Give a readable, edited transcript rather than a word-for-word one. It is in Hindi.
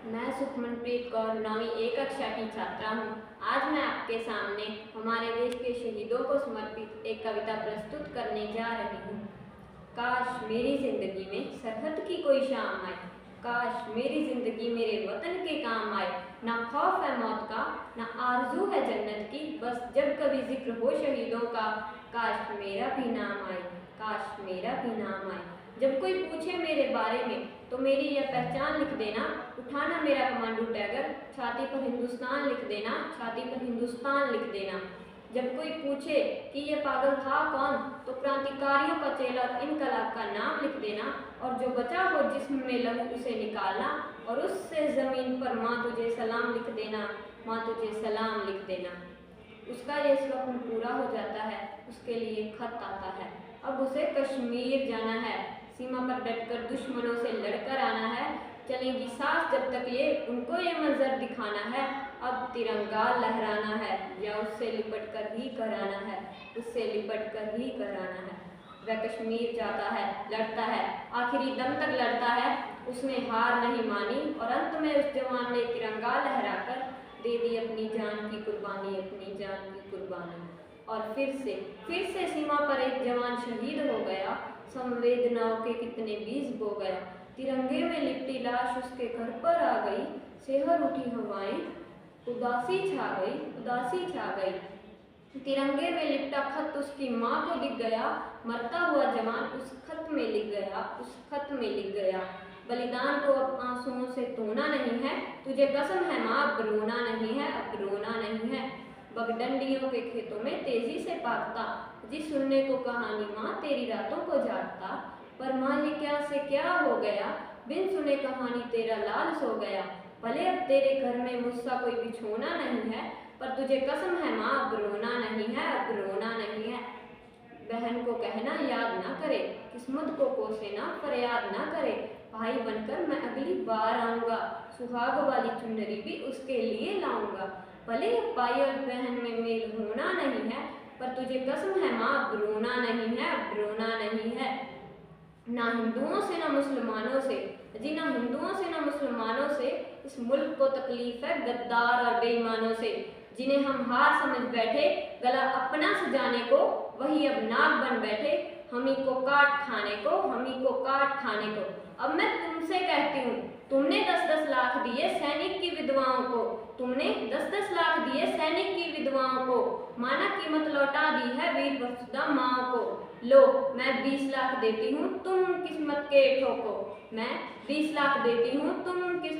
मैं सुखमनप्रीत कौर 9वीं ए कक्षा की छात्रा हूँ। आज मैं आपके सामने हमारे देश के शहीदों को समर्पित एक कविता प्रस्तुत करने जा रही हूँ। काश मेरी जिंदगी में सरहद की कोई शाम आए, काश मेरी जिंदगी मेरे वतन के काम आए। ना खौफ है मौत का, ना आरज़ू है जन्नत की, बस जब कभी जिक्र हो शहीदों का, काश मेरा भी नाम आए, काश मेरा भी नाम आए। जब कोई पूछे मेरे बारे में तो मेरी यह पहचान लिख देना, उठाना मेरा कमांडो टैगर, छाती पर हिंदुस्तान लिख देना, छाती पर हिंदुस्तान लिख देना। जब कोई पूछे कि यह पागल था कौन, तो क्रांतिकारियों का चेला इनकलाब का नाम लिख देना, और जो बचा हो जिस्म में लहू उसे निकालना, और उससे ज़मीन पर माँ तुझे सलाम लिख देना, माँ तुझे सलाम लिख देना। उसका ये स्वप्न पूरा हो जाता है, उसके लिए खत आता है। अब उसे कश्मीर जाना है, सीमा पर डटकर दुश्मनों से लड़कर आना है। चलेंगी सांस जब तक ये उनको ये मंजर दिखाना है। अब तिरंगा लहराना है, या उससे लिपट कर ही कराना है, उससे लिपट कर ही कराना है। वह कश्मीर जाता है, लड़ता है, आखिरी दम तक लड़ता है, उसने हार नहीं मानी, और अंत में उस जवान ने तिरंगा लहराकर दे दी अपनी जान की कुर्बानी, अपनी जान की कुर्बानी। और फिर से सीमा पर एक जवान शहीद हो गया, संवेदनाओं के कितने बीज बो गया। तिरंगे में लिपटी लाश उसके घर पर आ गई, सेहर उठी हवाएं, उदासी छा गई, उदासी छा गई। तिरंगे में लिपटा खत उसकी माँ को दिख गया, मरता हुआ जवान उस खत में लिख गया, उस खत में लिख गया। बलिदान को अब आंसुओं से धोना नहीं है, तुझे कसम है माँ अब रोना नहीं है, अब रोना नहीं है। बगडंडियों के खेतों में तेजी से पाकता, जी सुनने को कहानी माँ तेरी रातों को जागता। पर माँ ये क्या से क्या हो गया, बिन सुने कहानी तेरा लाल सो गया। भले अब तेरे घर में मुझसा कोई बिछोना नहीं है, पर तुझे कसम है माँ अब रोना नहीं है, अब रोना नहीं है। बहन को कहना याद ना करे, किस्मत को कोसे ना फरियाद ना करे। भाई बनकर मैं अगली बार आऊँगा, सुहाग वाली चुनरी भी उसके लिए लाऊंगा। भले भाई और बहन में मेल होना नहीं है, पर तुझे कसम है माँ अब रोना नहीं है, अब रोना नहीं है। ना हिंदुओं से ना मुसलमानों से, जी ना हिंदुओं से ना मुसलमानों से इस मुल्क को तकलीफ है गद्दार और बेईमानों से। जिन्हें हम हार समझ बैठे गला अपना सजाने को, वही अब नाग बन बैठे हम ही को काट खाने को, हम ही को काट खाने को। अब मैं तुमसे कहती हूँ, तुमने 10-10 लाख दिए सैनिक की विधवाओं को, तुमने 10-10 लाख दिए सैनिक की विधवाओं को, माना कीमत लौटा दी है वीर वसुधा माओ को। लो मैं 20 लाख देती हूँ तुम किस्मत के ठोको, मैं 20 लाख देती हूँ तुम किस